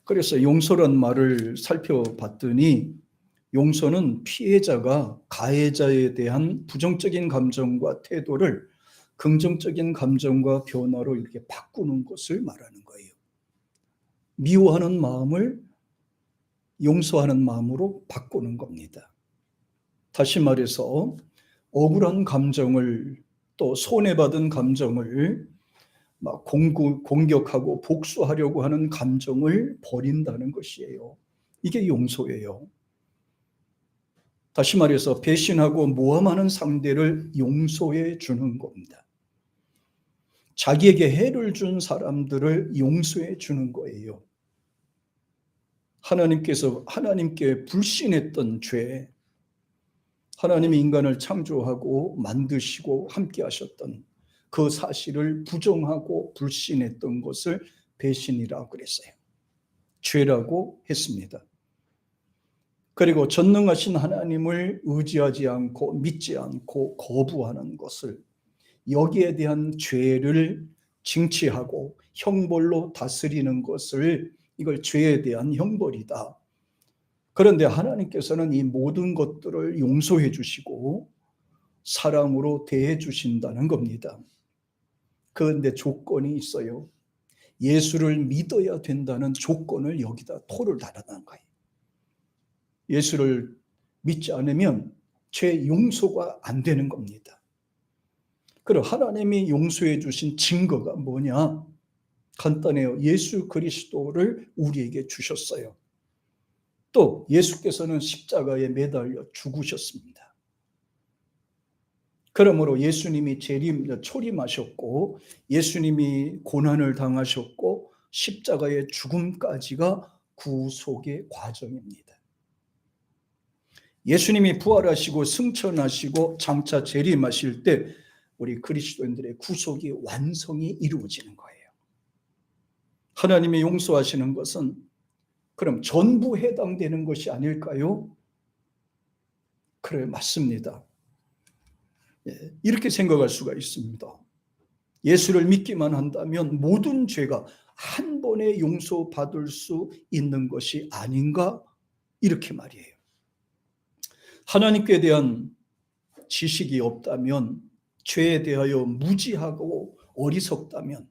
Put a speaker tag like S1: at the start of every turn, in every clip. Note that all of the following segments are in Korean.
S1: 그래서 용서란 말을 살펴봤더니 용서는 피해자가 가해자에 대한 부정적인 감정과 태도를 긍정적인 감정과 변화로 이렇게 바꾸는 것을 말하는 거예요. 미워하는 마음을 용서하는 마음으로 바꾸는 겁니다. 다시 말해서 억울한 감정을, 또 손해받은 감정을 막 공격하고 복수하려고 하는 감정을 버린다는 것이에요. 이게 용서예요. 다시 말해서 배신하고 모함하는 상대를 용서해 주는 겁니다. 자기에게 해를 준 사람들을 용서해 주는 거예요. 하나님께서 하나님께 불신했던 죄, 하나님이 인간을 창조하고 만드시고 함께 하셨던 그 사실을 부정하고 불신했던 것을 배신이라고 그랬어요. 죄라고 했습니다. 그리고 전능하신 하나님을 의지하지 않고 믿지 않고 거부하는 것을, 여기에 대한 죄를 징치하고 형벌로 다스리는 것을, 이걸 죄에 대한 형벌이다. 그런데 하나님께서는 이 모든 것들을 용서해 주시고 사랑으로 대해 주신다는 겁니다. 그런데 조건이 있어요. 예수를 믿어야 된다는 조건을 여기다 토를 달아난 거예요. 예수를 믿지 않으면 죄 용서가 안 되는 겁니다. 그럼 하나님이 용서해 주신 증거가 뭐냐? 간단해요. 예수 그리스도를 우리에게 주셨어요. 또 예수께서는 십자가에 매달려 죽으셨습니다. 그러므로 예수님이 초림하셨고 예수님이 고난을 당하셨고 십자가의 죽음까지가 구속의 과정입니다. 예수님이 부활하시고 승천하시고 장차 재림하실 때 우리 그리스도인들의 구속이 완성이 이루어지는 거예요. 하나님이 용서하시는 것은 그럼 전부 해당되는 것이 아닐까요? 그래, 맞습니다. 이렇게 생각할 수가 있습니다. 예수를 믿기만 한다면 모든 죄가 한 번에 용서받을 수 있는 것이 아닌가? 이렇게 말이에요. 하나님께 대한 지식이 없다면, 죄에 대하여 무지하고 어리석다면,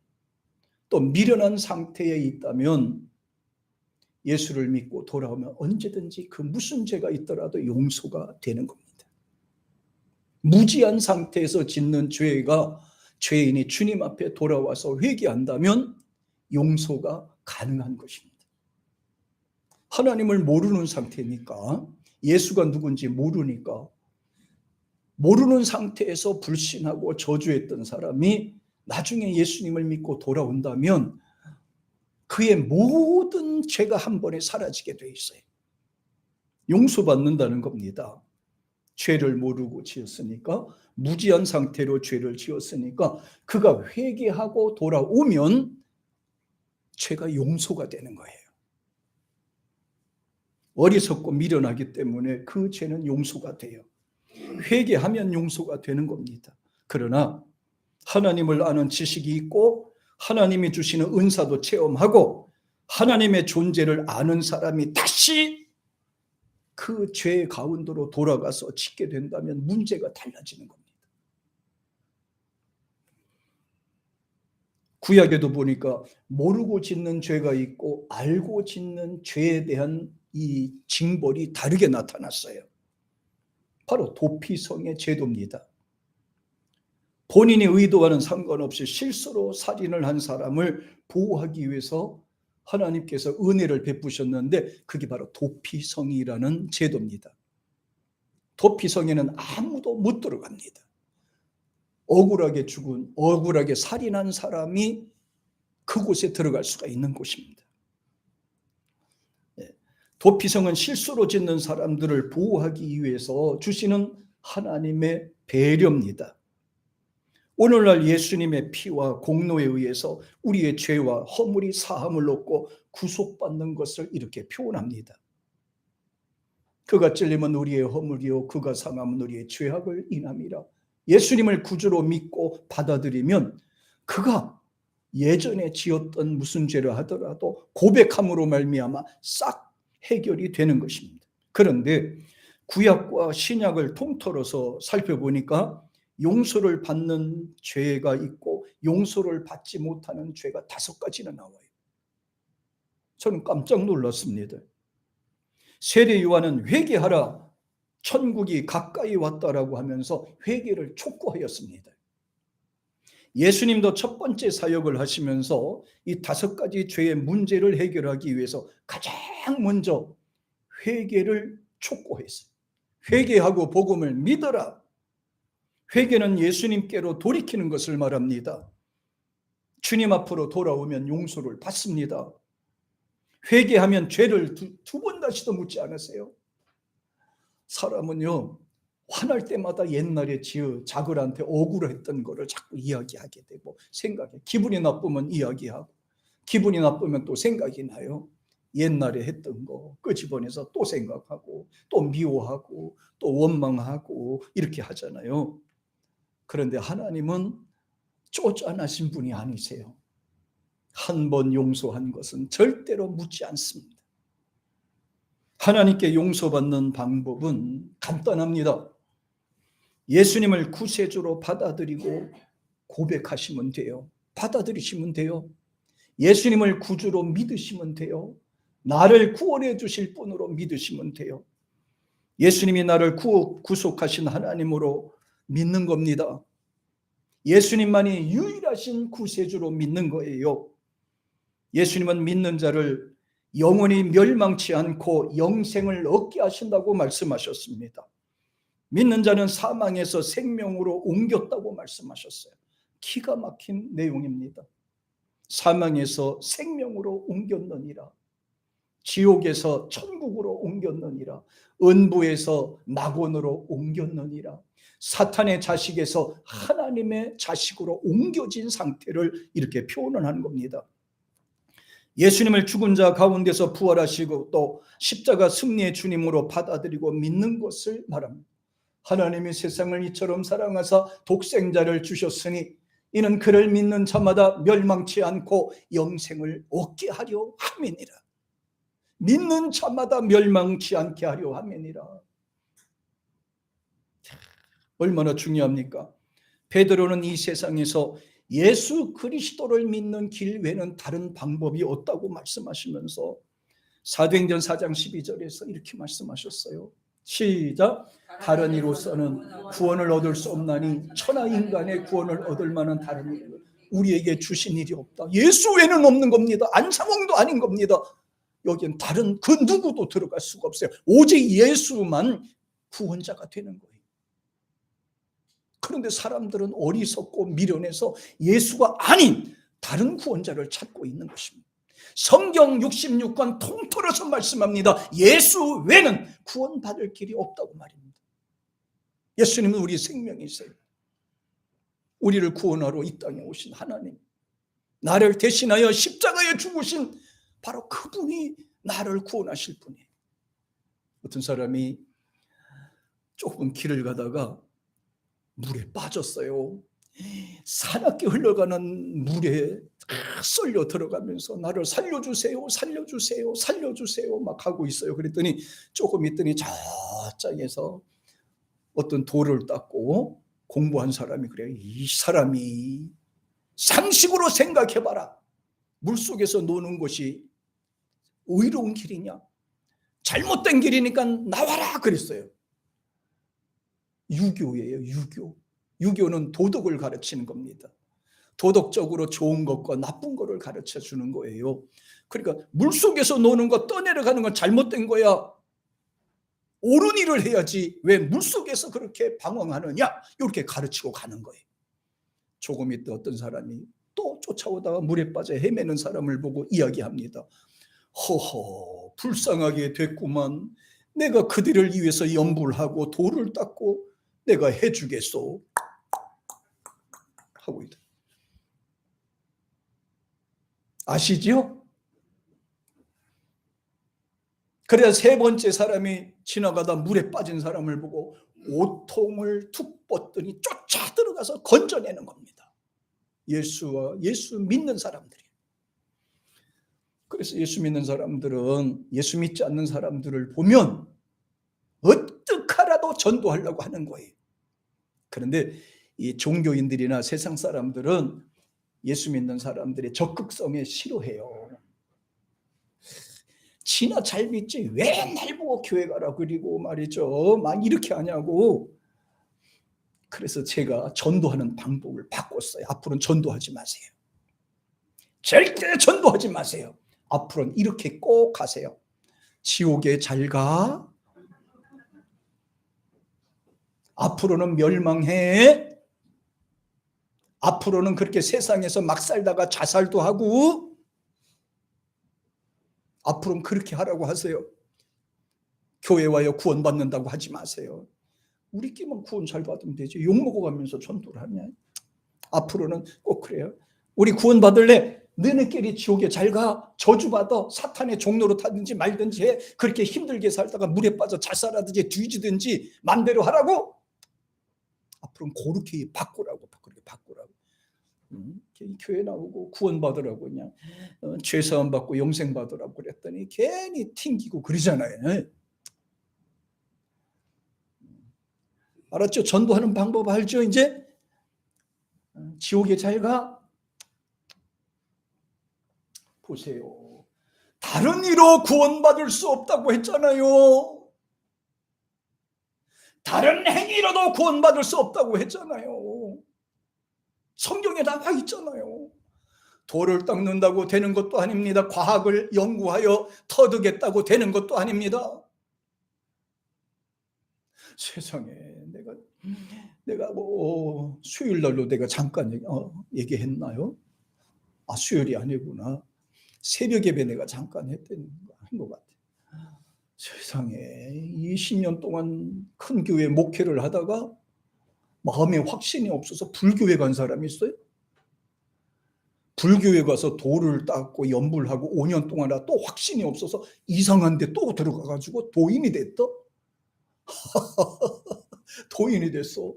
S1: 또 미련한 상태에 있다면 예수를 믿고 돌아오면 언제든지 그 무슨 죄가 있더라도 용서가 되는 겁니다. 무지한 상태에서 짓는 죄가 죄인이 주님 앞에 돌아와서 회개한다면 용서가 가능한 것입니다. 하나님을 모르는 상태니까, 예수가 누군지 모르니까, 모르는 상태에서 불신하고 저주했던 사람이 나중에 예수님을 믿고 돌아온다면 그의 모든 죄가 한 번에 사라지게 돼 있어요. 용서받는다는 겁니다. 죄를 모르고 지었으니까, 무지한 상태로 죄를 지었으니까 그가 회개하고 돌아오면 죄가 용서가 되는 거예요. 어리석고 미련하기 때문에 그 죄는 용서가 돼요. 회개하면 용서가 되는 겁니다. 그러나 하나님을 아는 지식이 있고 하나님이 주시는 은사도 체험하고 하나님의 존재를 아는 사람이 다시 그 죄의 가운데로 돌아가서 짓게 된다면 문제가 달라지는 겁니다. 구약에도 보니까 모르고 짓는 죄가 있고 알고 짓는 죄에 대한 이 징벌이 다르게 나타났어요. 바로 도피성의 제도입니다. 본인이 의도와는 상관없이 실수로 살인을 한 사람을 보호하기 위해서 하나님께서 은혜를 베푸셨는데 그게 바로 도피성이라는 제도입니다. 도피성에는 아무도 못 들어갑니다. 억울하게 죽은, 억울하게 살인한 사람이 그곳에 들어갈 수가 있는 곳입니다. 도피성은 실수로 짓는 사람들을 보호하기 위해서 주시는 하나님의 배려입니다. 오늘날 예수님의 피와 공로에 의해서 우리의 죄와 허물이 사함을 얻고 구속받는 것을 이렇게 표현합니다. 그가 찔림은 우리의 허물이요 그가 상함은 우리의 죄악을 인함이라. 예수님을 구주로 믿고 받아들이면 그가 예전에 지었던 무슨 죄를 하더라도 고백함으로 말미암아 싹 해결이 되는 것입니다. 그런데 구약과 신약을 통틀어서 살펴보니까 용서를 받는 죄가 있고 용서를 받지 못하는 죄가 5가지나 나와요. 저는 깜짝 놀랐습니다. 세례 요한은 회개하라, 천국이 가까이 왔다라고 하면서 회개를 촉구하였습니다. 예수님도 첫 번째 사역을 하시면서 이 5가지 죄의 문제를 해결하기 위해서 가장 먼저 회개를 촉구했어요. 회개하고 복음을 믿어라. 회개는 예수님께로 돌이키는 것을 말합니다. 주님 앞으로 돌아오면 용서를 받습니다. 회개하면 죄를 두 번 다시도 묻지 않으세요? 사람은요, 화날 때마다 옛날에 자글한테 억울했던 거를 자꾸 이야기하게 되고 생각해. 기분이 나쁘면 이야기하고 기분이 나쁘면 또 생각이 나요. 옛날에 했던 거 끄집어내서 또 생각하고 또 미워하고 또 원망하고 이렇게 하잖아요. 그런데 하나님은 쪼잔하신 분이 아니세요. 한 번 용서한 것은 절대로 묻지 않습니다. 하나님께 용서받는 방법은 간단합니다. 예수님을 구세주로 받아들이고 고백하시면 돼요. 받아들이시면 돼요. 예수님을 구주로 믿으시면 돼요. 나를 구원해 주실 분으로 믿으시면 돼요. 예수님이 나를 구속하신 하나님으로 믿는 겁니다. 예수님만이 유일하신 구세주로 믿는 거예요. 예수님은 믿는 자를 영원히 멸망치 않고 영생을 얻게 하신다고 말씀하셨습니다. 믿는 자는 사망에서 생명으로 옮겼다고 말씀하셨어요. 기가 막힌 내용입니다. 사망에서 생명으로 옮겼느니라. 지옥에서 천국으로 옮겼느니라. 은부에서 낙원으로 옮겼느니라. 사탄의 자식에서 하나님의 자식으로 옮겨진 상태를 이렇게 표현을 하는 겁니다. 예수님을 죽은 자 가운데서 부활하시고 또 십자가 승리의 주님으로 받아들이고 믿는 것을 말합니다. 하나님이 세상을 이처럼 사랑하사 독생자를 주셨으니 이는 그를 믿는 자마다 멸망치 않고 영생을 얻게 하려 함이니라. 믿는 자마다 멸망치 않게 하려 함이니라. 얼마나 중요합니까? 베드로는 이 세상에서 예수 그리스도를 믿는 길 외에는 다른 방법이 없다고 말씀하시면서 사도행전 4장 12절에서 이렇게 말씀하셨어요. 시작. 다른 이로서는 구원을 얻을 수 없나니 천하 인간의 구원을 얻을 만한 다른 일은 우리에게 주신 일이 없다. 예수 외에는 없는 겁니다. 안상홍도 아닌 겁니다. 여기엔 다른 그 누구도 들어갈 수가 없어요. 오직 예수만 구원자가 되는 거예요. 그런데 사람들은 어리석고 미련해서 예수가 아닌 다른 구원자를 찾고 있는 것입니다. 성경 66권 통틀어서 말씀합니다. 예수 외에는 구원받을 길이 없다고 말입니다. 예수님은 우리 생명이세요. 우리를 구원하러 이 땅에 오신 하나님, 나를 대신하여 십자가에 죽으신 바로 그분이 나를 구원하실 분이에요. 어떤 사람이 조금 길을 가다가 물에 빠졌어요. 사납게 흘러가는 물에 썰려 들어가면서 나를 살려주세요, 살려주세요, 살려주세요 막 하고 있어요. 그랬더니 조금 있더니 저쪽에서 어떤 돌을 닦고 공부한 사람이 그래요. 이 사람이 상식으로 생각해봐라. 물속에서 노는 것이 의로운 길이냐? 잘못된 길이니까 나와라 그랬어요. 유교예요. 유교는 도덕을 가르치는 겁니다. 도덕적으로 좋은 것과 나쁜 것을 가르쳐 주는 거예요. 그러니까 물속에서 노는 거 떠내려가는 건 잘못된 거야. 옳은 일을 해야지 왜 물속에서 그렇게 방황하느냐 이렇게 가르치고 가는 거예요. 조금 있다 어떤 사람이 또 쫓아오다가 물에 빠져 헤매는 사람을 보고 이야기합니다. 허허 불쌍하게 됐구만. 내가 그들을 위해서 염불하고 돌을 닦고 내가 해주겠소 하고 있다. 아시지요? 그래야 세 번째 사람이 지나가다 물에 빠진 사람을 보고 옷통을 툭 뻗더니 쫓아 들어가서 건져내는 겁니다. 예수 믿는 사람들이에요. 그래서 예수 믿는 사람들은 예수 믿지 않는 사람들을 보면 어떡하라도 전도하려고 하는 거예요. 그런데 이 종교인들이나 세상 사람들은 예수 믿는 사람들의 적극성에 싫어해요. 지나 잘 믿지 왜 날 보고 교회 가라 그리고 말이죠 막 이렇게 하냐고. 그래서 제가 전도하는 방법을 바꿨어요. 앞으로는 전도하지 마세요. 절대 전도하지 마세요. 앞으로는 이렇게 꼭 하세요. 지옥에 잘 가. 앞으로는 멸망해. 앞으로는 그렇게 세상에서 막 살다가 자살도 하고. 앞으로는 그렇게 하라고 하세요. 교회 와요 구원받는다고 하지 마세요. 우리끼리만 구원 잘 받으면 되지. 욕먹어가면서 전도를 하냐. 앞으로는 꼭 그래요. 우리 구원 받을래? 너네끼리 지옥에 잘 가. 저주받아. 사탄의 종로로 타든지 말든지 해. 그렇게 힘들게 살다가 물에 빠져 자살하든지 뒤지든지 맘대로 하라고. 앞으로는 그렇게 바꾸라고. 그렇게 바꾸라고. 교회 나오고 구원 받으라고 그냥 죄사함 받고 영생 받으라고 그랬더니 괜히 튕기고 그러잖아요. 알았죠? 전도하는 방법 알죠? 이제 지옥에 잘 가. 보세요. 다른 이로 구원받을 수 없다고 했잖아요. 다른 행위로도 구원받을 수 없다고 했잖아요. 성경에 나와 있잖아요. 돌을 닦는다고 되는 것도 아닙니다. 과학을 연구하여 터득했다고 되는 것도 아닙니다. 세상에 내가 뭐 수요일 날로 내가 잠깐 얘기했나요? 아, 수요일이 아니구나. 새벽 예배 내가 잠깐 했던 것 같아요. 세상에 20년 동안 큰 교회 목회를 하다가 마음에 확신이 없어서 불교에 간 사람이 있어요. 불교에 가서 돌을 닦고 연불하고 5년 동안 또 확신이 없어서 이상한 데 또 들어가가지고 도인이 됐다. 도인이 됐어.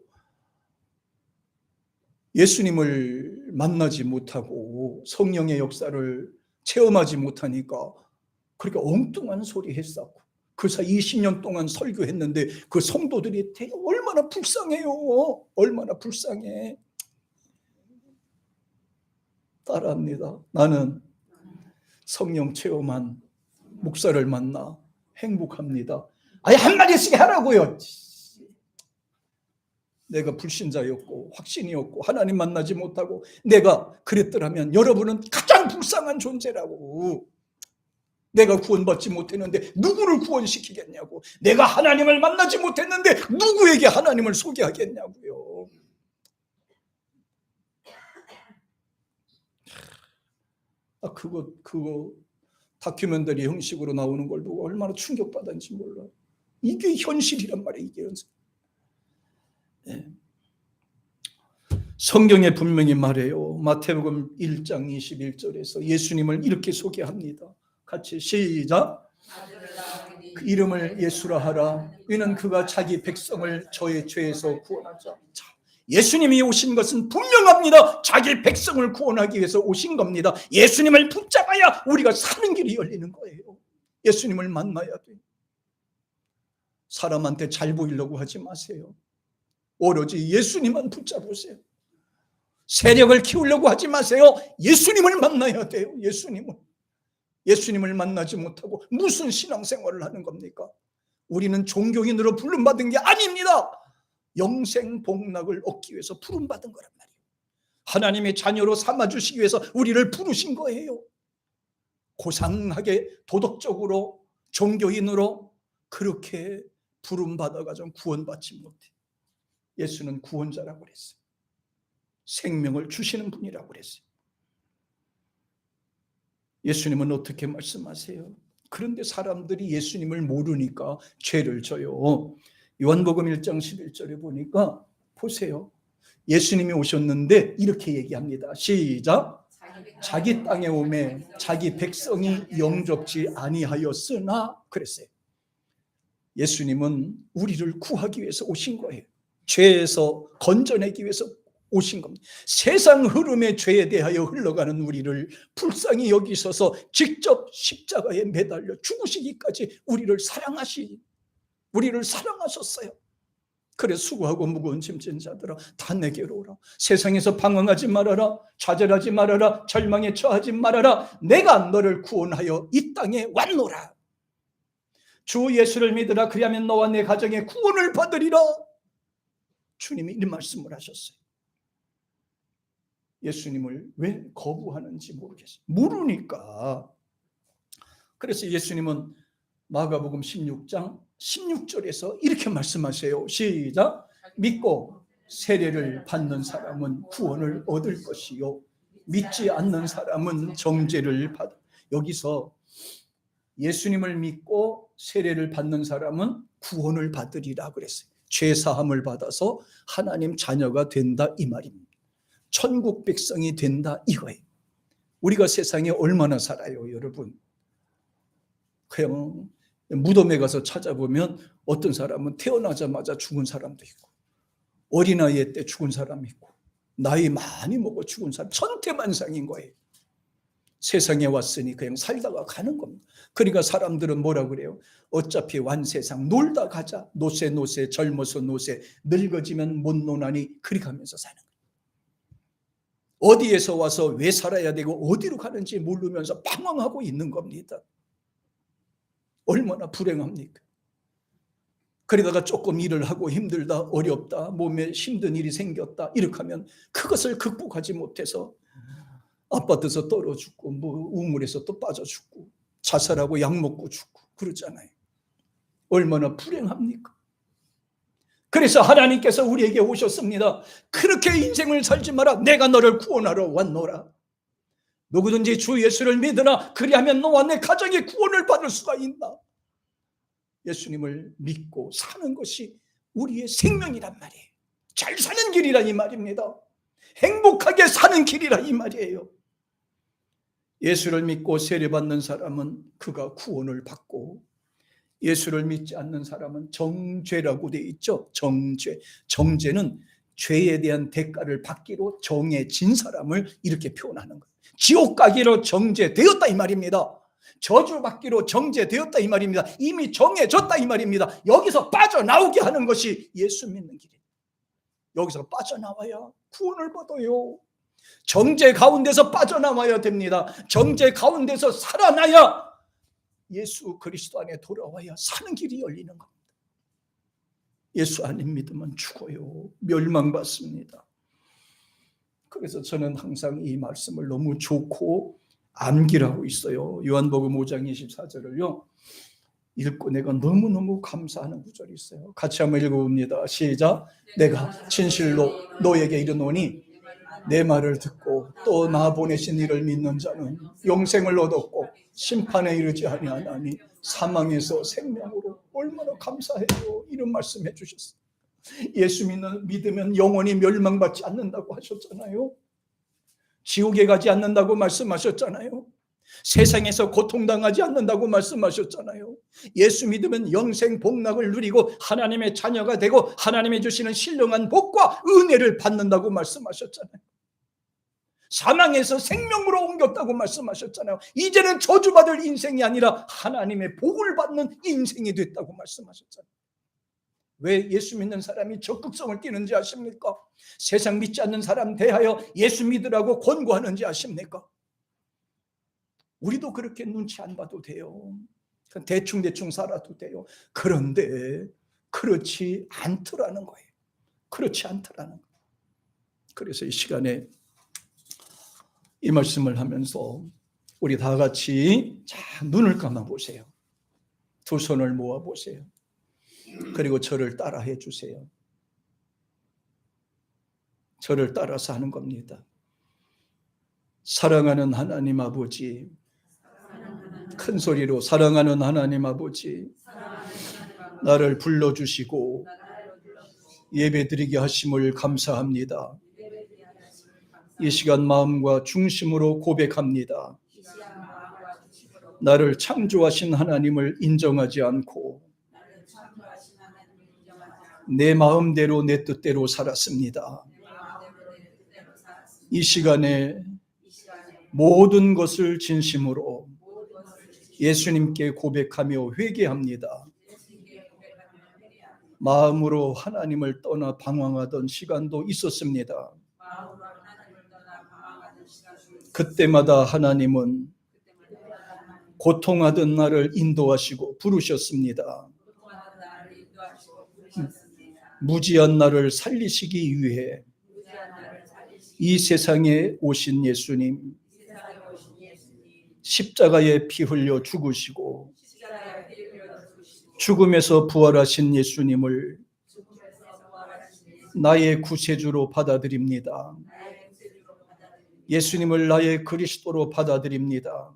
S1: 예수님을 만나지 못하고 성령의 역사를 체험하지 못하니까 그렇게 엉뚱한 소리 했었고, 그 사이 20년 동안 설교했는데 그 성도들이 되게 얼마나 불쌍해요. 얼마나 불쌍해. 따라합니다. 나는 성령 체험한 목사를 만나 행복합니다. 아니 한마디씩 하라고요. 내가 불신자였고 확신이 없고 하나님 만나지 못하고 내가 그랬더라면 여러분은 가장 불쌍한 존재라고. 내가 구원받지 못했는데 누구를 구원시키겠냐고. 내가 하나님을 만나지 못했는데 누구에게 하나님을 소개하겠냐고요. 그거 다큐멘터리 형식으로 나오는 걸 보고 얼마나 충격받았는지 몰라. 이게 현실이란 말이에요. 이게 현실. 네. 성경에 분명히 말해요. 마태복음 1장 21절에서 예수님을 이렇게 소개합니다. 같이 시작. 그 이름을 예수라 하라. 이는 그가 자기 백성을 저의 죄에서 구원하자. 자, 예수님이 오신 것은 분명합니다. 자기 백성을 구원하기 위해서 오신 겁니다. 예수님을 붙잡아야 우리가 사는 길이 열리는 거예요. 예수님을 만나야 돼요. 사람한테 잘 보이려고 하지 마세요. 오로지 예수님만 붙잡으세요. 세력을 키우려고 하지 마세요. 예수님을 만나야 돼요. 예수님을 만나지 못하고 무슨 신앙생활을 하는 겁니까? 우리는 종교인으로 부름받은 게 아닙니다. 영생 복락을 얻기 위해서 부름받은 거란 말이에요. 하나님의 자녀로 삼아주시기 위해서 우리를 부르신 거예요. 고상하게 도덕적으로 종교인으로 그렇게 부름받아가지고 구원받지 못해. 예수는 구원자라고 그랬어요. 생명을 주시는 분이라고 그랬어요. 예수님은 어떻게 말씀하세요? 그런데 사람들이 예수님을 모르니까 죄를 져요. 요한복음 1장 11절에 보니까 보세요. 예수님이 오셨는데 이렇게 얘기합니다. 시작. 자기 땅에 오매 자기 백성이 영접지 아니하였으나 그랬어요. 예수님은 우리를 구하기 위해서 오신 거예요. 죄에서 건져내기 위해서 오신 겁니다. 세상 흐름의 죄에 대하여 흘러가는 우리를 불쌍히 여기셔서 직접 십자가에 매달려 죽으시기까지 우리를 사랑하셨어요. 그래 수고하고 무거운 짐진 자들아 다 내게로 오라. 세상에서 방황하지 말아라. 좌절하지 말아라. 절망에 처하지 말아라. 내가 너를 구원하여 이 땅에 왔노라. 주 예수를 믿으라. 그리하면 너와 내 가정에 구원을 받으리라. 주님이 이 말씀을 하셨어요. 예수님을 왜 거부하는지 모르겠어요. 모르니까. 그래서 예수님은 마가복음 16장 16절에서 이렇게 말씀하세요. 시작. 믿고 세례를 받는 사람은 구원을 얻을 것이요 믿지 않는 사람은 정죄를 받을. 여기서 예수님을 믿고 세례를 받는 사람은 구원을 받으리라 그랬어요. 죄 사함을 받아서 하나님 자녀가 된다 이 말입니다. 천국 백성이 된다 이거예요. 우리가 세상에 얼마나 살아요, 여러분? 그냥 무덤에 가서 찾아보면 어떤 사람은 태어나자마자 죽은 사람도 있고 어린아이 때 죽은 사람이 있고 나이 많이 먹어 죽은 사람, 천태만상인 거예요. 세상에 왔으니 그냥 살다가 가는 겁니다. 그러니까 사람들은 뭐라 그래요? 어차피 완세상 놀다 가자. 노세 젊어서 노세 늙어지면 못 노나니 그리 가면서 사는 거예요. 어디에서 와서 왜 살아야 되고 어디로 가는지 모르면서 방황하고 있는 겁니다. 얼마나 불행합니까? 그러다가 조금 일을 하고 힘들다, 어렵다, 몸에 힘든 일이 생겼다 이렇게 하면 그것을 극복하지 못해서 아파트에서 떨어 죽고 우물에서 또 빠져 죽고 자살하고 약 먹고 죽고 그러잖아요. 얼마나 불행합니까? 그래서 하나님께서 우리에게 오셨습니다. 그렇게 인생을 살지 마라. 내가 너를 구원하러 왔노라. 누구든지 주 예수를 믿으나 그리하면 너와 내 가정이 구원을 받을 수가 있나. 예수님을 믿고 사는 것이 우리의 생명이란 말이에요. 잘 사는 길이라 이 말입니다. 행복하게 사는 길이라 이 말이에요. 예수를 믿고 세례받는 사람은 그가 구원을 받고 예수를 믿지 않는 사람은 정죄라고 되어 있죠. 정죄는 죄에 대한 대가를 받기로 정해진 사람을 이렇게 표현하는 거예요. 지옥 가기로 정죄되었다 이 말입니다. 저주받기로 정죄되었다 이 말입니다. 이미 정해졌다 이 말입니다. 여기서 빠져나오게 하는 것이 예수 믿는 길이에요. 여기서 빠져나와야 구원을 받아요. 정죄 가운데서 빠져나와야 됩니다. 정죄 가운데서 살아나야 예수 그리스도 안에 돌아와야 사는 길이 열리는 겁니다. 예수 안 믿으면 죽어요. 멸망받습니다. 그래서 저는 항상 이 말씀을 너무 좋고 암기를 하고 있어요. 요한복음 5장 24절을요. 읽고 내가 너무너무 감사하는 구절이 있어요. 같이 한번 읽어봅니다. 시작. 내가 진실로 너에게 이르노니 내 말을 듣고 또 나 보내신 이를 믿는 자는 영생을 얻었고 심판에 이르지 아니하나니 사망에서 생명으로. 얼마나 감사해요. 이런 말씀 해주셨어요. 예수 믿으면 영원히 멸망받지 않는다고 하셨잖아요. 지옥에 가지 않는다고 말씀하셨잖아요. 세상에서 고통당하지 않는다고 말씀하셨잖아요. 예수 믿으면 영생 복락을 누리고 하나님의 자녀가 되고 하나님이 주시는 신령한 복과 은혜를 받는다고 말씀하셨잖아요. 사망에서 생명으로 옮겼다고 말씀하셨잖아요. 이제는 저주받을 인생이 아니라 하나님의 복을 받는 인생이 됐다고 말씀하셨잖아요. 왜 예수 믿는 사람이 적극성을 띠는지 아십니까? 세상 믿지 않는 사람 대하여 예수 믿으라고 권고하는지 아십니까? 우리도 그렇게 눈치 안 봐도 돼요. 대충 살아도 돼요. 그런데 그렇지 않더라는 거예요. 그렇지 않더라는 거예요. 그래서 이 시간에 이 말씀을 하면서 우리 다 같이 자 눈을 감아 보세요. 두 손을 모아 보세요. 그리고 저를 따라해 주세요. 저를 따라서 하는 겁니다. 사랑하는 하나님 아버지, 큰 소리로 사랑하는 하나님 아버지, 나를 불러주시고 예배드리게 하심을 감사합니다. 이 시간 마음과 중심으로 고백합니다. 나를 창조하신 하나님을 인정하지 않고 내 마음대로 내 뜻대로 살았습니다. 이 시간에 모든 것을 진심으로 예수님께 고백하며 회개합니다. 마음으로 하나님을 떠나 방황하던 시간도 있었습니다. 그때마다 하나님은 고통하던 나를 인도하시고 부르셨습니다. 무지한 나를 살리시기 위해 이 세상에 오신 예수님, 십자가에 피 흘려 죽으시고 죽음에서 부활하신 예수님을 나의 구세주로 받아들입니다. 예수님을 나의 그리스도로 받아들입니다.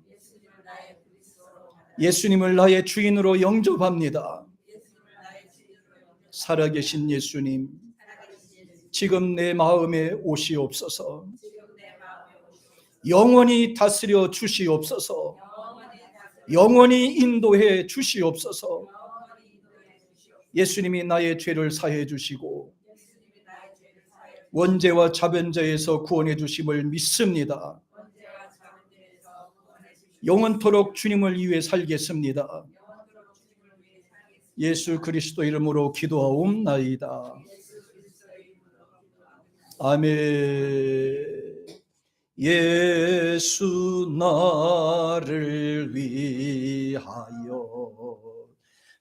S1: 예수님을 나의 주인으로 영접합니다. 살아계신 예수님, 지금 내 마음에 오시옵소서. 영원히 다스려 주시옵소서. 영원히 인도해 주시옵소서. 예수님이 나의 죄를 사해 주시고 원죄와 자변죄에서 구원해 주심을 믿습니다. 영원토록 주님을 위해 살겠습니다. 예수 그리스도 이름으로 기도하옵나이다. 아멘. 예수 나를 위하여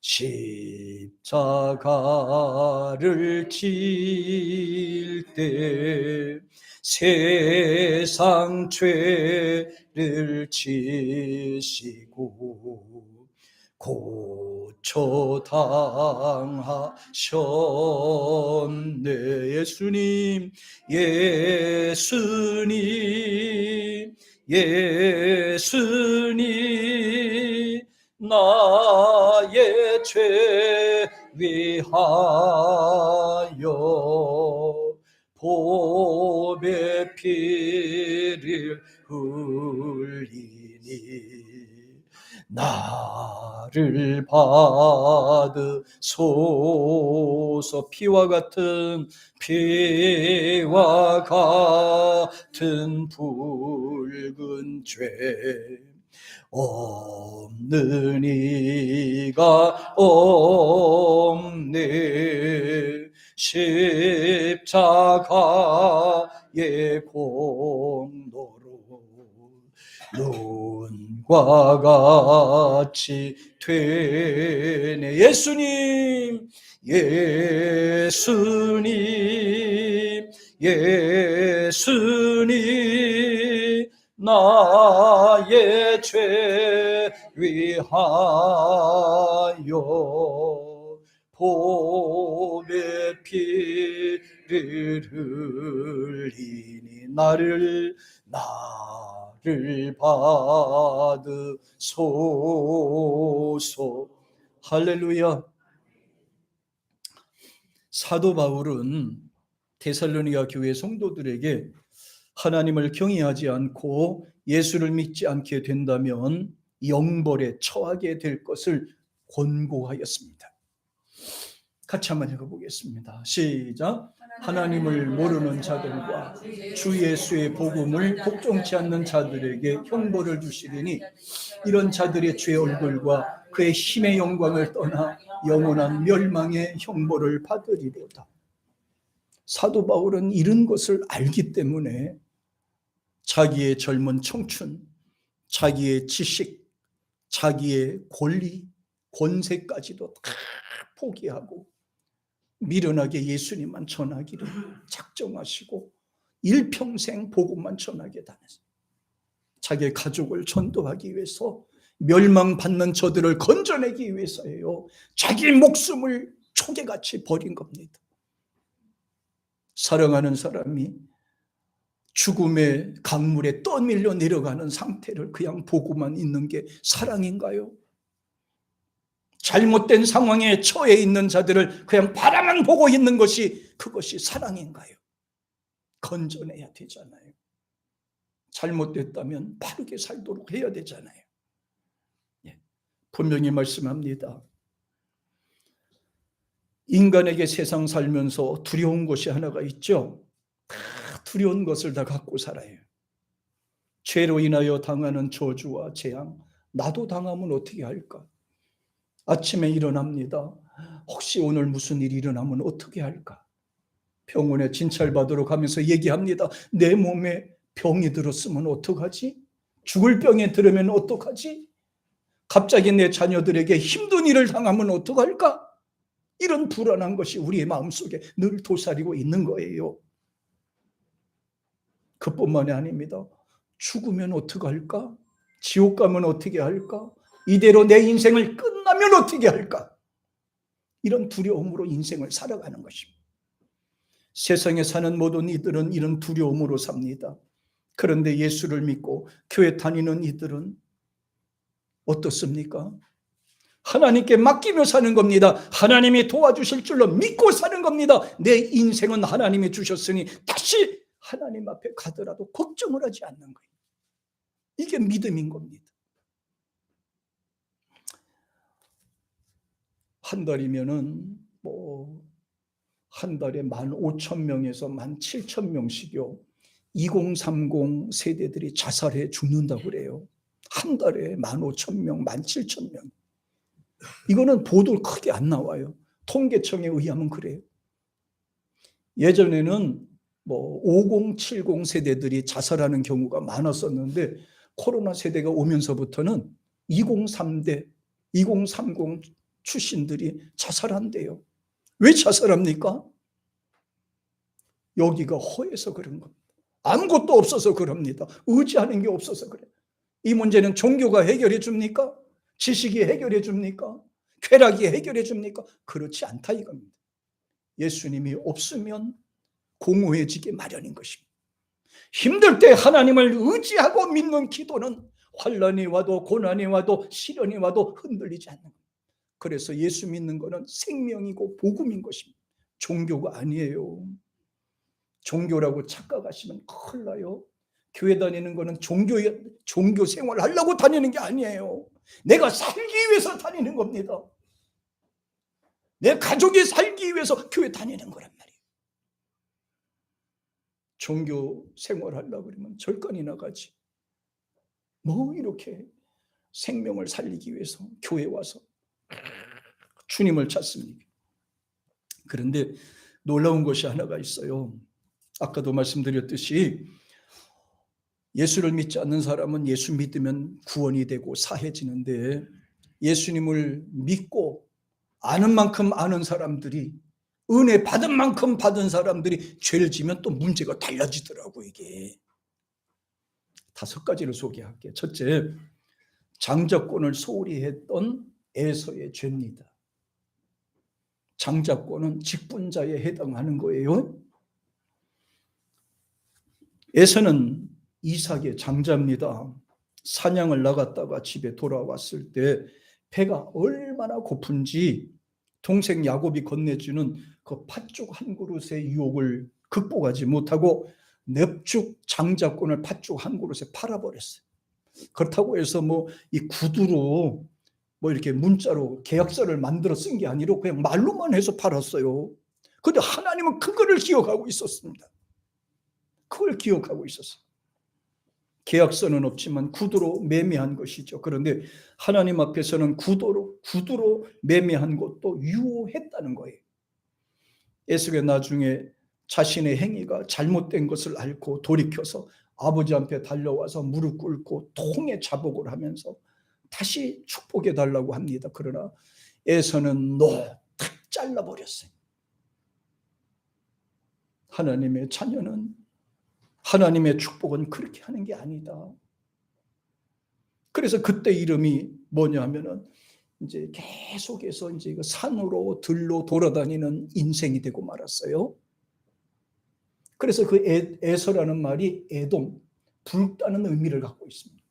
S1: 십자가를 질 때 세상 죄를 지시고 고쳐 당하셨네. 예수님, 예수님, 예수님, 나의 죄 위하여 보배 피를 흘리니 나를 받으소서. 피와 같은 붉은 죄 없는 이가 없네. 십자가의 공로로 눈과 같이 되네. 예수님, 예수님, 예수님, 나의 죄 위하여 보배 피를 흘리니 나를 받으소서. 할렐루야. 사도 바울은 데살로니가 교회 성도들에게 하나님을 경외하지 않고 예수를 믿지 않게 된다면 영벌에 처하게 될 것을 권고하였습니다. 같이 한번 읽어보겠습니다. 시작. 하나님을 모르는 자들과 주 예수의 복음을 복종치 않는 자들에게 형벌을 주시리니 이런 자들의 죄의 얼굴과 그의 힘의 영광을 떠나 영원한 멸망의 형벌을 받으리로다. 사도 바울은 이런 것을 알기 때문에 자기의 젊은 청춘, 자기의 지식, 자기의 권리, 권세까지도 다 포기하고 미련하게 예수님만 전하기를 작정하시고 일평생 복음만 전하게 다녔어요. 자기의 가족을 전도하기 위해서, 멸망받는 저들을 건져내기 위해서예요. 자기 목숨을 초계같이 버린 겁니다. 사랑하는 사람이 죽음의 강물에 떠밀려 내려가는 상태를 그냥 보고만 있는 게 사랑인가요? 잘못된 상황에 처해 있는 자들을 그냥 바라만 보고 있는 것이 그것이 사랑인가요? 건져내야 되잖아요. 잘못됐다면 바르게 살도록 해야 되잖아요. 분명히 말씀합니다. 인간에게 세상 살면서 두려운 것이 하나가 있죠. 두려운 것을 다 갖고 살아요. 죄로 인하여 당하는 저주와 재앙, 나도 당하면 어떻게 할까? 아침에 일어납니다. 혹시 오늘 무슨 일이 일어나면 어떻게 할까? 병원에 진찰받으러 가면서 얘기합니다. 내 몸에 병이 들었으면 어떡하지? 죽을 병에 들으면 어떡하지? 갑자기 내 자녀들에게 힘든 일을 당하면 어떡할까? 이런 불안한 것이 우리의 마음속에 늘 도사리고 있는 거예요. 그뿐만이 아닙니다. 죽으면 어떡할까? 지옥 가면 어떻게 할까? 이대로 내 인생을 끝나면 어떻게 할까? 이런 두려움으로 인생을 살아가는 것입니다. 세상에 사는 모든 이들은 이런 두려움으로 삽니다. 그런데 예수를 믿고 교회 다니는 이들은 어떻습니까? 하나님께 맡기며 사는 겁니다. 하나님이 도와주실 줄로 믿고 사는 겁니다. 내 인생은 하나님이 주셨으니 다시 하나님 앞에 가더라도 걱정을 하지 않는 거예요. 이게 믿음인 겁니다. 한 달이면은 한 달에 15,000명에서 17,000명씩요. 2030 세대들이 자살해 죽는다고 그래요. 한 달에 15,000명, 17,000명. 이거는 보도 크게 안 나와요. 통계청에 의하면 그래요. 예전에는 50, 70 세대들이 자살하는 경우가 많았었는데 코로나 세대가 오면서부터는 2030 출신들이 자살한대요. 왜 자살합니까? 여기가 허해서 그런 겁니다. 아무것도 없어서 그럽니다. 의지하는 게 없어서 그래요. 이 문제는 종교가 해결해 줍니까? 지식이 해결해 줍니까? 쾌락이 해결해 줍니까? 그렇지 않다 이겁니다. 예수님이 없으면 공허해지기 마련인 것입니다. 힘들 때 하나님을 의지하고 믿는 기도는 환난이 와도 고난이 와도 시련이 와도 흔들리지 않는 겁니다. 그래서 예수 믿는 것은 생명이고 복음인 것입니다. 종교가 아니에요. 종교라고 착각하시면 큰일 나요. 교회 다니는 것은 종교 생활 하려고 다니는 게 아니에요. 내가 살기 위해서 다니는 겁니다. 내 가족이 살기 위해서 교회 다니는 거란 말이에요. 종교 생활 하려고 그러면 절간이나 가지. 이렇게 생명을 살리기 위해서 교회 와서 주님을 찾습니다. 그런데 놀라운 것이 하나가 있어요. 아까도 말씀드렸듯이 예수를 믿지 않는 사람은 예수 믿으면 구원이 되고 사해지는데 예수님을 믿고 아는 만큼 아는 사람들이 은혜 받은 만큼 받은 사람들이 죄를 지면 또 문제가 달라지더라고. 이게 5가지를 소개할게요. 첫째, 장자권을 소홀히 했던 에서의 죄입니다. 장자권은 직분자에 해당하는 거예요. 에서는 이삭의 장자입니다. 사냥을 나갔다가 집에 돌아왔을 때 배가 얼마나 고픈지 동생 야곱이 건네주는 그 팥죽 한 그릇의 유혹을 극복하지 못하고 냅죽 장자권을 팥죽 한 그릇에 팔아버렸어요. 그렇다고 해서 이 구두로 이렇게 문자로 계약서를 만들어 쓴 게 아니라 그냥 말로만 해서 팔았어요. 그런데 하나님은 그거를 기억하고 있었습니다. 그걸 기억하고 있었어요. 계약서는 없지만 구두로 매매한 것이죠. 그런데 하나님 앞에서는 구두로 매매한 것도 유효했다는 거예요. 에서가 나중에 자신의 행위가 잘못된 것을 알고 돌이켜서 아버지 앞에 달려와서 무릎 꿇고 통에 자복을 하면서 다시 축복해 달라고 합니다. 그러나 에서는 탁 잘라버렸어요. 하나님의 자녀는 하나님의 축복은 그렇게 하는 게 아니다. 그래서 그때 이름이 뭐냐 하면은 이제 계속해서 이제 산으로 들로 돌아다니는 인생이 되고 말았어요. 그래서 그 에서라는 말이 에돔, 붉다는 의미를 갖고 있습니다.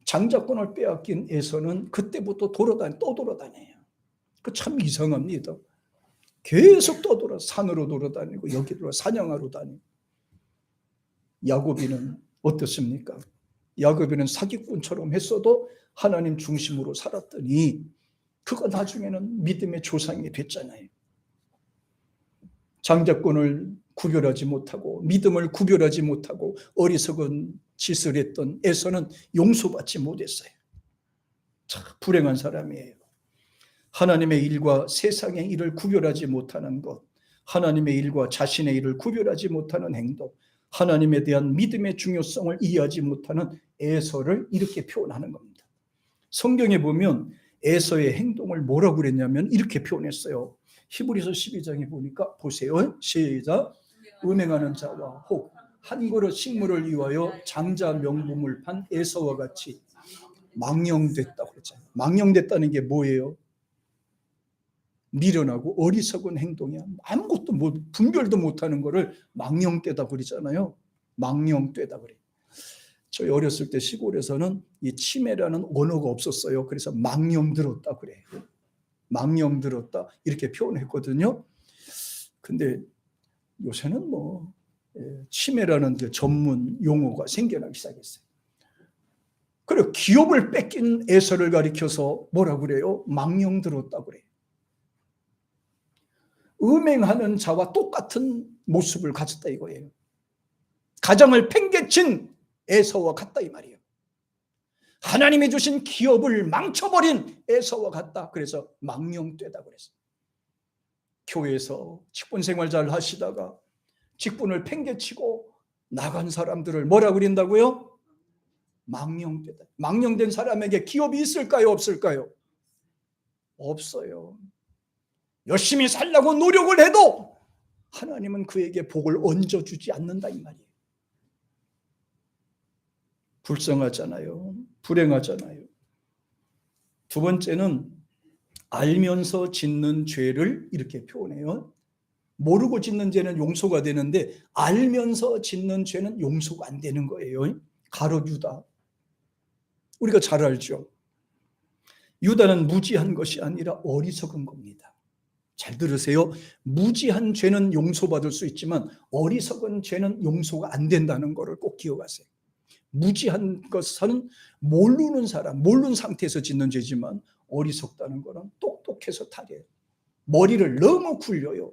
S1: 장자권을 빼앗긴 에서는 그때부터 떠돌아다녀요. 그 참 이상합니다. 계속 산으로 돌아다니고 여기로 사냥하러 다니고. 야곱이는 어떻습니까? 야곱이는 사기꾼처럼 했어도 하나님 중심으로 살았더니 그가 나중에는 믿음의 조상이 됐잖아요. 장자권을 구별하지 못하고 믿음을 구별하지 못하고 어리석은 짓을 했던 에서는 용서받지 못했어요. 참 불행한 사람이에요. 하나님의 일과 세상의 일을 구별하지 못하는 것, 하나님의 일과 자신의 일을 구별하지 못하는 행동, 하나님에 대한 믿음의 중요성을 이해하지 못하는 에서를 이렇게 표현하는 겁니다. 성경에 보면 에서의 행동을 뭐라고 그랬냐면 이렇게 표현했어요. 히브리서 12장에 보니까 보세요. 시작. 음행하는 자와 혹 한 그릇 식물을 위하여 장자 명분을 판 에서와 같이 망령됐다고 그랬잖아요. 망령됐다는 게 뭐예요? 미련하고 어리석은 행동이야. 아무것도 분별도 못하는 거를 망령되다 그러잖아요. 망령되다 그래요. 저희 어렸을 때 시골에서는 이 치매라는 언어가 없었어요. 그래서 망령들었다 그래요. 망령들었다 이렇게 표현했거든요. 근데 요새는 치매라는 전문 용어가 생겨나기 시작했어요. 그리고 기업을 뺏긴 에서를 가리켜서 뭐라 그래요? 망령들었다 그래요. 음행하는 자와 똑같은 모습을 가졌다 이거예요. 가정을 팽개친 에서와 같다 이 말이에요. 하나님이 주신 기업을 망쳐버린 에서와 같다. 그래서 망령되다 그랬어요. 교회에서 직분 생활 잘 하시다가 직분을 팽개치고 나간 사람들을 뭐라 그린다고요? 망령되다. 망령된 사람에게 기업이 있을까요? 없을까요? 없어요. 열심히 살려고 노력을 해도 하나님은 그에게 복을 얹어주지 않는다 이 말이에요. 불쌍하잖아요. 불행하잖아요. 두 번째는 알면서 짓는 죄를 이렇게 표현해요. 모르고 짓는 죄는 용서가 되는데 알면서 짓는 죄는 용서가 안 되는 거예요. 가롯 유다. 우리가 잘 알죠. 유다는 무지한 것이 아니라 어리석은 겁니다. 잘 들으세요. 무지한 죄는 용서받을 수 있지만 어리석은 죄는 용서가 안 된다는 것을 꼭 기억하세요. 무지한 것은 모르는 사람, 모르는 상태에서 짓는 죄지만 어리석다는 것은 똑똑해서 탈이에요. 머리를 너무 굴려요.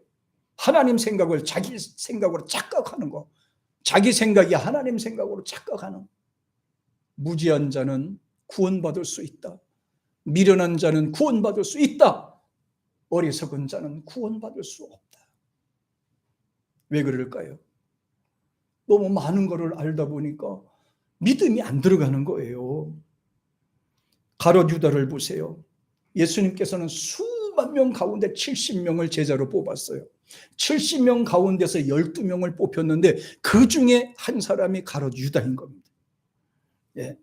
S1: 하나님 생각을 자기 생각으로 착각하는 거. 자기 생각이 하나님 생각으로 착각하는. 무지한 자는 구원받을 수 있다. 미련한 자는 구원받을 수 있다. 어리석은 자는 구원받을 수 없다. 왜 그럴까요? 너무 많은 것을 알다 보니까 믿음이 안 들어가는 거예요. 가롯 유다를 보세요. 예수님께서는 수만 명 가운데 70명을 제자로 뽑았어요. 70명 가운데서 12명을 뽑혔는데 그 중에 한 사람이 가롯 유다인 겁니다. 예.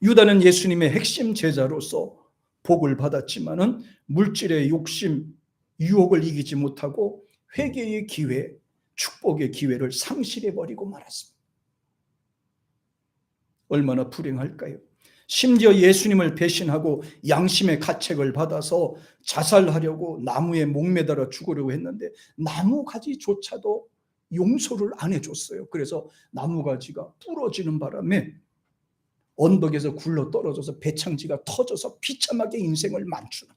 S1: 유다는 예수님의 핵심 제자로서 복을 받았지만은 물질의 욕심, 유혹을 이기지 못하고 회개의 기회, 축복의 기회를 상실해버리고 말았습니다. 얼마나 불행할까요? 심지어 예수님을 배신하고 양심의 가책을 받아서 자살하려고 나무에 목매달아 죽으려고 했는데 나무가지조차도 용서를 안 해줬어요. 그래서 나무가지가 부러지는 바람에 언덕에서 굴러 떨어져서 배창지가 터져서 비참하게 인생을 만추는.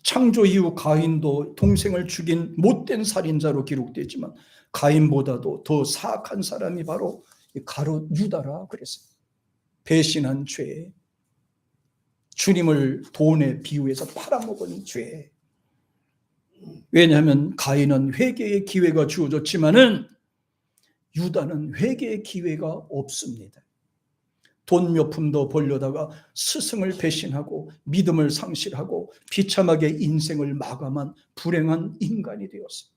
S1: 창조 이후 가인도 동생을 죽인 못된 살인자로 기록되지만 가인보다도 더 사악한 사람이 바로 가롯 유다라 그랬어요. 배신한 죄, 주님을 돈에 비유해서 팔아먹은 죄. 왜냐하면 가인은 회개의 기회가 주어졌지만은 유다는 회개의 기회가 없습니다. 돈 몇 푼 더 벌려다가 스승을 배신하고 믿음을 상실하고 비참하게 인생을 마감한 불행한 인간이 되었습니다.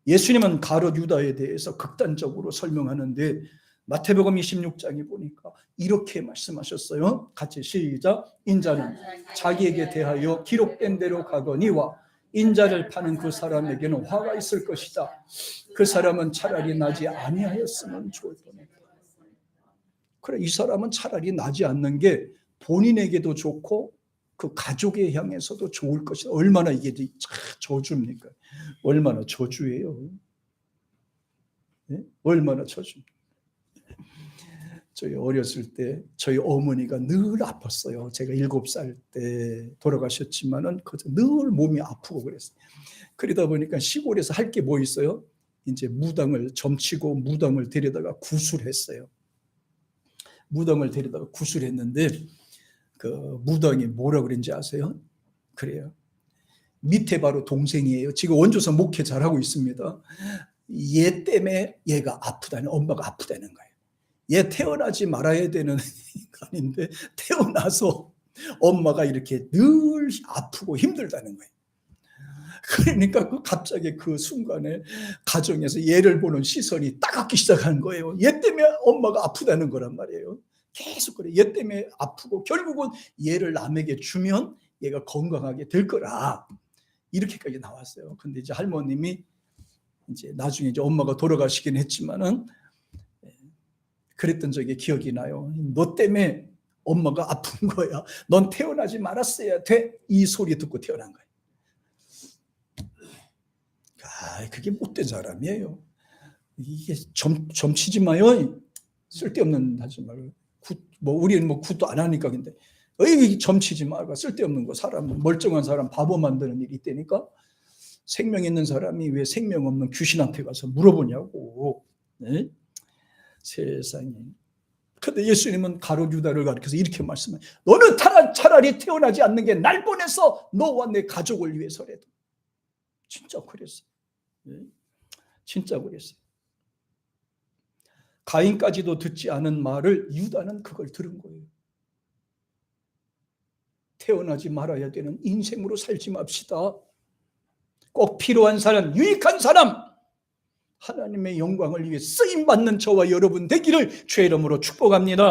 S1: 예수님은 가롯 유다에 대해서 극단적으로 설명하는데 마태복음 26장에 보니까 이렇게 말씀하셨어요. 같이 시작. 인자는 자기에게 대하여 기록된 대로 가거니와 인자를 파는 그 사람에게는 화가 있을 것이다. 그 사람은 차라리 나지 아니하였으면 좋을 뻔했다. 그래, 이 사람은 차라리 나지 않는 게 본인에게도 좋고 그 가족에 향해서도 좋을 것이다. 얼마나 이게 저주입니까? 얼마나 저주예요. 네? 얼마나 저주입니까? 저희 어렸을 때 저희 어머니가 늘 아팠어요. 제가 7살 때 돌아가셨지만은 늘 몸이 아프고 그랬어요. 그러다 보니까 시골에서 할 게 뭐 있어요? 이제 무당을 점치고 무당을 데려다가 구술했어요. 무당을 데려다가 구술했는데 그 무당이 뭐라 그랬는지 아세요? 그래요. 밑에 바로 동생이에요. 지금 원조사 목회 잘하고 있습니다. 얘 때문에 얘가 아프다는, 엄마가 아프다는 거예요. 얘 태어나지 말아야 되는 인간인데 태어나서 엄마가 이렇게 늘 아프고 힘들다는 거예요. 그러니까 갑자기 그 순간에 가정에서 얘를 보는 시선이 따갑기 시작한 거예요. 얘 때문에 엄마가 아프다는 거란 말이에요. 계속 그래. 얘 때문에 아프고 결국은 얘를 남에게 주면 얘가 건강하게 될 거라. 이렇게까지 나왔어요. 근데 이제 할머님이 이제 나중에 이제 엄마가 돌아가시긴 했지만은 그랬던 적이 기억이 나요. 너 때문에 엄마가 아픈 거야. 넌 태어나지 말았어야 돼. 이 소리 듣고 태어난 거예요. 그게 못된 사람이에요. 이게 점치지 마요. 쓸데없는 하지 말고. 우리는 굿도 안 하니까 근데 점치지 말고 쓸데없는 거 사람 멀쩡한 사람 바보 만드는 일이 있다니까. 생명 있는 사람이 왜 생명 없는 귀신한테 가서 물어보냐고. 네? 세상에. 근데 예수님은 가룟 유다를 가리켜서 이렇게 말씀해요. 너는 차라리 태어나지 않는 게 날 보내서 너와 내 가족을 위해서라도. 진짜 그랬어요. 네? 진짜 그랬어요. 가인까지도 듣지 않은 말을 유다는 그걸 들은 거예요. 태어나지 말아야 되는 인생으로 살지 맙시다. 꼭 필요한 사람, 유익한 사람, 하나님의 영광을 위해 쓰임받는 저와 여러분 되기를 주의 이름으로 축복합니다.